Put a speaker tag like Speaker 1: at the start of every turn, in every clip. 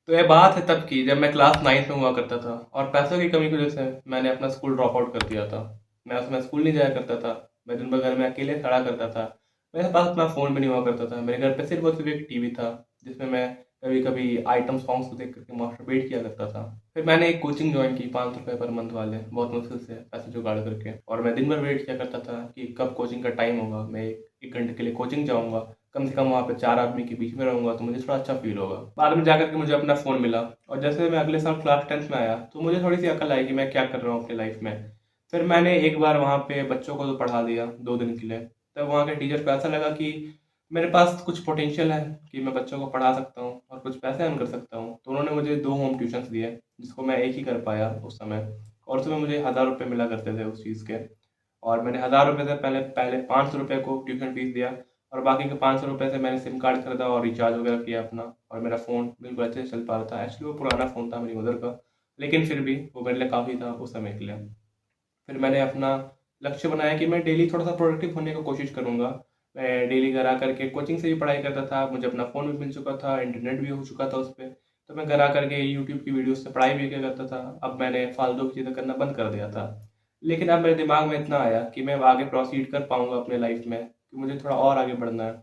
Speaker 1: तो ये बात है तब की, जब मैं क्लास 9th में हुआ करता था और पैसों की कमी की वजह से मैंने अपना स्कूल ड्रॉप आउट कर दिया था। मैं उसमें स्कूल नहीं जाया करता था। मैं दिन भर घर में अकेले खड़ा करता था। मेरे पास अपना फ़ोन भी नहीं हुआ करता था। मेरे घर पे सिर्फ और सिर्फ एक टीवी था, जिसमें मैं कभी कभी आइटम सॉन्ग्स को देख करके मास्टरबेट किया करता था। फिर मैंने एक कोचिंग ज्वाइन की, 500 रुपये पर मंथ वाले, बहुत मुश्किल से पैसे जुगाड़ करके। और मैं दिन भर वेट किया करता था कि कब कोचिंग का टाइम होगा, मैं एक घंटे के लिए कोचिंग जाऊंगा, कम से कम वहाँ पे 4 आदमी के बीच में रहूंगा तो मुझे थोड़ा अच्छा फील होगा। बाद में जाकर के मुझे अपना फ़ोन मिला, और जैसे मैं अगले साल क्लास 10th में आया तो मुझे थोड़ी सी अकल आई कि मैं क्या कर रहा हूँ अपनी लाइफ में। फिर मैंने एक बार वहाँ पे बच्चों को तो पढ़ा दिया 2 दिन के लिए। तब वहाँ के टीचर को ऐसा लगा कि मेरे पास कुछ पोटेंशियल है, कि मैं बच्चों को पढ़ा सकता हूँ और कुछ पैसे अर्न कर सकता हूँ। तो उन्होंने मुझे 2 होम ट्यूशन्स दिए, जिसको मैं एक ही कर पाया उस समय। और उसमें मुझे 1000 रुपये मिला करते थे उस चीज़ के। और मैंने 1000 रुपये से पहले पहले 500 रुपये को ट्यूशन फीस दिया, और बाकी के 500 रुपये से मैंने सिम कार्ड खरीदा और रिचार्ज वगैरह किया अपना। और मेरा फ़ोन बिल्कुल अच्छे से चल पा रहा था। एक्चुअली वो पुराना फ़ोन था मेरी मदर का, लेकिन फिर भी वो मेरे लिए काफ़ी था उस समय के लिए। फिर मैंने अपना लक्ष्य बनाया कि मैं डेली थोड़ा सा प्रोडक्टिव होने की कोशिश करूँगा। मैं डेली घर आ करके कोचिंग से भी पढ़ाई करता था, मुझे अपना फ़ोन भी मिल चुका था, इंटरनेट भी हो चुका था उस पर। तो मैं घर आ करके यूट्यूब की वीडियोस से पढ़ाई भी किया करता था। अब मैंने फालतू की चीज़ें करना बंद कर दिया था। लेकिन अब मेरे दिमाग में इतना आया कि मैं अब आगे प्रोसीड कर पाऊंगा अपने लाइफ में, कि मुझे थोड़ा और आगे बढ़ना है।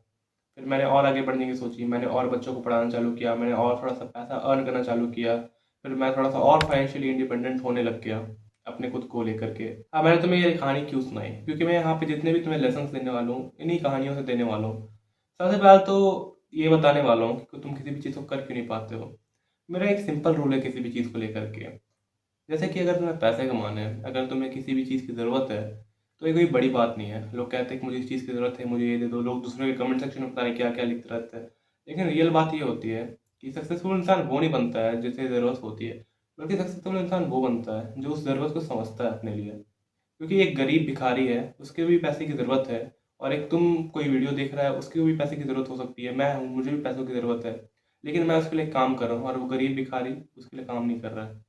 Speaker 1: फिर मैंने और आगे बढ़ने की सोची, मैंने और बच्चों को पढ़ाना चालू किया, मैंने और थोड़ा सा पैसा अर्न करना चालू किया। फिर मैं थोड़ा सा और फाइनेंशियली इंडिपेंडेंट होने लग गया अपने खुद को लेकर के। हाँ, मैंने तुम्हें ये कहानी क्यों सुनाई, क्योंकि मैं यहाँ पे जितने भी तुम्हें लेसन्स देने वाला हूँ इन्हीं कहानियों से देने वाला हूँ। सबसे पहले तो ये बताने वाला हूँ कि तुम किसी भी चीज़ को कर क्यों नहीं पाते हो। मेरा एक सिंपल रूल है किसी भी चीज़ को लेकर के। जैसे कि अगर तुम्हें पैसे कमाने हैं, अगर तुम्हें किसी भी चीज़ की ज़रूरत है, तो ये कोई बड़ी बात नहीं है। लोग कहते हैं कि मुझे इस चीज़ की ज़रूरत है, मुझे ये दे दो। लोग दूसरों के कमेंट सेक्शन में पता नहीं क्या क्या लिखते रहते हैं। लेकिन रियल बात ये होती है कि सक्सेसफुल इंसान वो नहीं बनता है जिसे ज़रूरत होती है, बल्कि सक्सेसफुल इंसान वो बनता है जो उस ज़रूरत को समझता है अपने लिए। क्योंकि एक गरीब भिखारी है, उसके भी पैसे की ज़रूरत है। और एक तुम कोई वीडियो देख रहा है, उसकी भी पैसे की ज़रूरत हो सकती है। मैं हूँ, मुझे भी पैसों की ज़रूरत है। लेकिन मैं उसके लिए काम कर रहा हूँ, और वो गरीब भिखारी उसके लिए काम नहीं कर रहा है।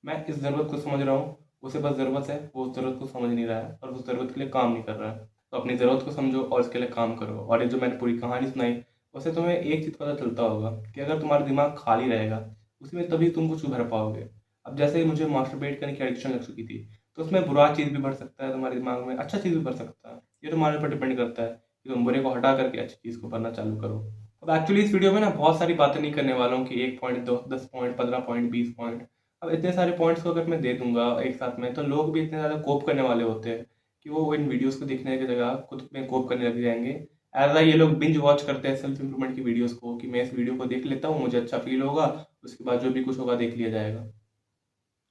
Speaker 1: मैं इस ज़रूरत को समझ रहा हूँ, उसे बस ज़रूरत है, वो उस ज़रूरत को समझ नहीं रहा है और उस ज़रूरत के लिए काम नहीं कर रहा है। तो अपनी ज़रूरत को समझो और इसके लिए काम करो। और ये जो मैंने पूरी कहानी सुनाई, उससे तुम्हें एक चीज़ पता चलता होगा कि अगर तुम्हारा दिमाग खाली रहेगा, उसमें तभी तुम कुछ भर पाओगे। अब जैसे ही मुझे मास्टरबेट करने की एडिक्शन लग चुकी थी, तो उसमें बुरा चीज़ भी भर सकता है तुम्हारे दिमाग में, अच्छा चीज़ भी भर सकता है। ये तुम्हारे ऊपर डिपेंड करता है कि तुम बुरे को हटा करके अच्छी चीज़ को भरना चालू करो। अब एक्चुअली इस वीडियो में ना बहुत सारी बातें नहीं करने वाला हूँ कि 1 पॉइंट, दो 10 पॉइंट, 15 पॉइंट, 20 पॉइंट। अब इतने सारे पॉइंट्स को अगर मैं दे दूंगा एक साथ में, तो लोग भी इतने ज़्यादा कोप करने वाले होते हैं कि वो इन वीडियोस को देखने की जगह खुद में कोप करने लग जाएंगे। एज ये लोग बिंज वॉच करते हैं सेल्फ इंप्रूवमेंट की वीडियोस को, कि मैं इस वीडियो को देख लेता हूँ, मुझे अच्छा फील होगा, उसके बाद जो भी कुछ होगा देख लिया जाएगा।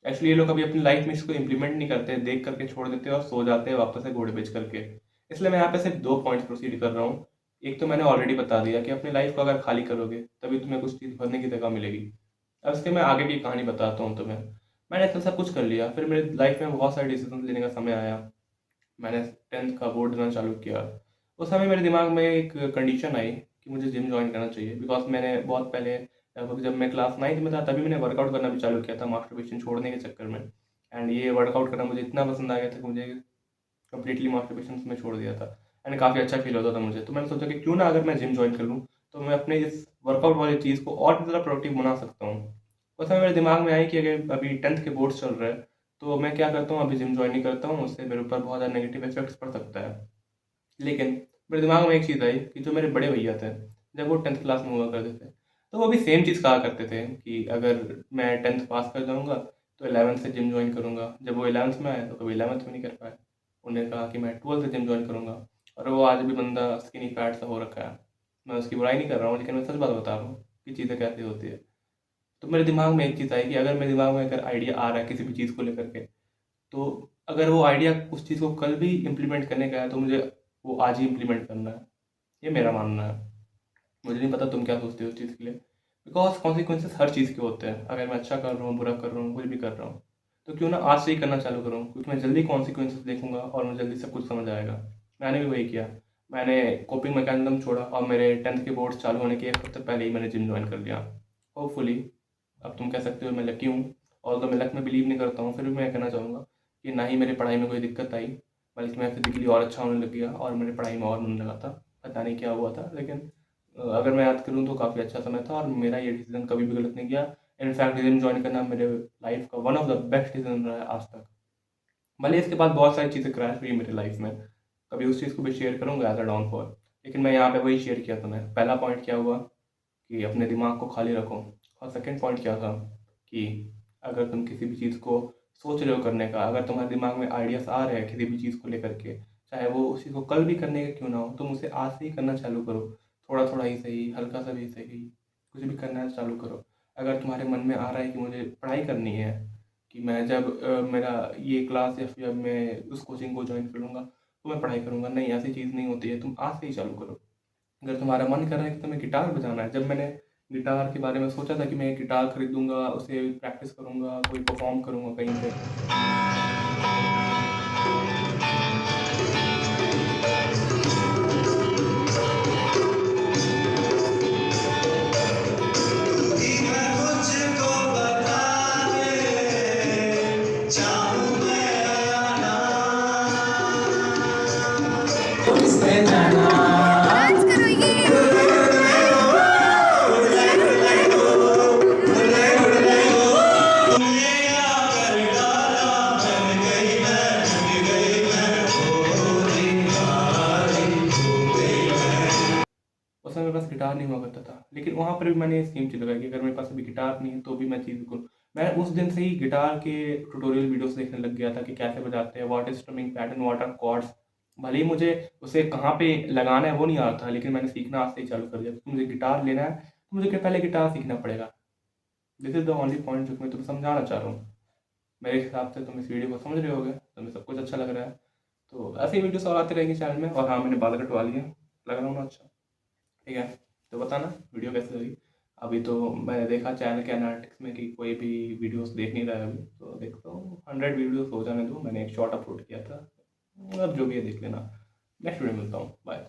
Speaker 1: एक्चुअली ये लोग कभी अपनी लाइफ में इसको इम्प्लीमेंट नहीं करते, देख करके छोड़ देते हैं और सो जाते हैं वापस से घोड़े बेच करके। इसलिए मैं यहाँ पे सिर्फ 2 पॉइंट्स प्रोसीड कर रहा हूँ। एक तो मैंने ऑलरेडी बता दिया कि अपनी लाइफ को अगर खाली करोगे तभी तुम्हें कुछ चीज़ भरने की जगह मिलेगी। अब इसके मैं आगे की कहानी बताता हूँ तुम्हें। मैंने इतना सब कुछ कर लिया, फिर मेरी लाइफ में बहुत सारे डिसीजन लेने का समय आया। मैंने 10th का बोर्ड देना चालू किया। उस समय मेरे दिमाग में एक कंडीशन आई कि मुझे जिम जॉइन करना चाहिए, बिकॉज मैंने बहुत पहले, लगभग जब मैं क्लास 9th में था, तभी मैंने वर्कआउट करना भी चालू किया था मास्टरबेशन छोड़ने के चक्कर में। एंड ये वर्कआउट करना मुझे इतना पसंद आ गया था कि मुझे कंप्लीटली मास्टरबेशन में छोड़ दिया था। एंड काफ़ी अच्छा फील होता था मुझे। तो मैंने सोचा कि क्यों ना अगर मैं जिम जॉइन कर लूँ, तो मैं अपने इस वर्कआउट वाली चीज़ को और भी ज़्यादा प्रोडक्टिव बना सकता हूँ। उस समय मेरे दिमाग में आई कि अगर अभी 10th के बोर्ड्स चल रहे हैं, तो मैं क्या करता हूँ, अभी जिम जॉइन नहीं करता हूँ, उससे मेरे ऊपर बहुत ज़्यादा नेगेटिव इफेक्ट्स पड़ सकता है। लेकिन मेरे दिमाग में एक चीज़ आई कि जो मेरे बड़े भैया थे, जब वो 10th क्लास में हुआ करते थे, तो वो भी सेम चीज़ कहा करते थे कि अगर मैं 10th पास कर जाऊँगा तो 11th से जिम जॉइन करूँगा। जब वो 11th में आए तो कभी 11th में नहीं कर पाए। उन्होंने कहा कि मैं 12th से जिम जॉइन करूँगा, और वो आज भी बंदा स्किनी फैट सा हो रखा है। मैं उसकी बुराई नहीं कर रहा हूँ, लेकिन मैं सच बात बता रहा हूँ कि चीज़ें कैसी होती है। तो मेरे दिमाग में एक चीज़ आई कि अगर मेरे दिमाग में अगर आइडिया आ रहा है किसी भी चीज़ को लेकर के, तो अगर वो आइडिया उस चीज़ को कल भी इम्प्लीमेंट करने का है, तो मुझे वो आज ही इम्प्लीमेंट करना है। ये मेरा मानना है। मुझे नहीं पता तुम क्या सोचते हो उस चीज़ के लिए। बिकॉज कॉन्सिक्वेंसेस हर चीज़ के होते हैं। अगर मैं अच्छा कर रहा हूँ, बुरा कर रहा हूँ, कुछ भी कर रहा हूँ, तो क्यों ना आज से ही करना चालू करूँ, क्योंकि मैं जल्दी कॉन्सिक्वेंसेस देखूंगा और मुझे जल्दी सब कुछ समझ आएगा। मैंने भी वही किया। मैंने कोपिंग मैकेनिज्म छोड़ा, और मेरे 10th के बोर्ड्स चालू होने के 1 हफ्ते पहले ही मैंने जिम ज्वाइन कर लिया। होपफुली अब तुम कह सकते हो मैं लकी हूँ। और तो मैं लक में बिलीव नहीं करता हूँ, फिर भी मैं कहना चाहूँगा कि ना ही मेरी पढ़ाई में कोई दिक्कत आई, बल्कि मैं फिजिकली और अच्छा होने लग गया और मेरी पढ़ाई में और मन लगा था। पता नहीं क्या हुआ था, लेकिन अगर मैं याद करूँ तो काफ़ी अच्छा समय था और मेरा ये डिसीज़न कभी भी गलत नहीं गया। इनफैक्ट जिम जॉइन करना मेरे लाइफ का one of the best decision रहा है आज तक। भले इसके बाद बहुत सारी चीज़ें क्रैश हुई मेरी लाइफ में, कभी उस चीज़ को भी शेयर करूँगा एज अ डाउनफॉल, लेकिन मैं यहाँ पे वही शेयर किया था। मैं पहला पॉइंट क्या हुआ कि अपने दिमाग को खाली रखो, और सेकंड पॉइंट क्या था कि अगर तुम किसी भी चीज़ को सोच रहे हो करने का, अगर तुम्हारे दिमाग में आइडियाज़ आ रहे हैं किसी भी चीज़ को लेकर के, चाहे वो उसी को कल भी करने का क्यों ना हो, तुम उसे आज से ही करना चालू करो। थोड़ा थोड़ा ही सही, हल्का सा भी सही, कुछ भी करना चालू करो। अगर तुम्हारे मन में आ रहा है कि मुझे पढ़ाई करनी है, कि मैं जब मेरा ये क्लास या फिर मैं उस कोचिंग को ज्वाइन करूँगा तो मैं पढ़ाई करूँगा, नहीं ऐसी चीज़ नहीं होती है, तुम आज से ही चालू करो। अगर तुम्हारा मन कर रहा है कि तुम्हें गिटार बजाना है, जब मैंने गिटार के बारे में सोचा था कि मैं गिटार खरीदूँगा, उसे प्रैक्टिस करूँगा, कोई परफ़ॉर्म करूँगा कहीं पे।
Speaker 2: डांस करो ये।
Speaker 1: उस समय मेरे पास गिटार नहीं हुआ करता था, लेकिन वहाँ पर भी मैंने ये सेम चीज़ लगाई कि अगर मेरे पास अभी गिटार नहीं है तो भी मैं चीज़ को, मैं उस दिन से ही गिटार के ट्यूटोरियल वीडियोस देखने लग गया था कि कैसे बजाते हैं, what is strumming pattern, what are chords. भले ही मुझे उसे कहाँ पे लगाना है वो नहीं आता था, लेकिन मैंने सीखना आज से ही चालू कर दिया कि मुझे गिटार लेना है तो मुझे पहले गिटार सीखना पड़ेगा। This is the only point जो मैं तुम्हें समझाना चाह रहा हूँ। मेरे हिसाब से तुम इस वीडियो को समझ रहे होगे, तुम्हें सब कुछ अच्छा लग रहा है। तो ऐसे ही वीडियोस और आते रहेंगे चैनल में। और हाँ, मैंने बाल कटवा लिए, लग रहा हूँ ना अच्छा? ठीक है, तो बताना वीडियो कैसी लगी। अभी तो मैंने देखा चैनल के एनालिटिक्स में कि कोई भी वीडियोस देख नहीं रहा है अभी, तो देखता हूँ 100 वीडियोस हो जाने दो। मैंने एक शॉर्ट अपलोड किया था, अब जो भी है देख लेना। नेक्स्ट वीडियो मिलता हूँ, बाय।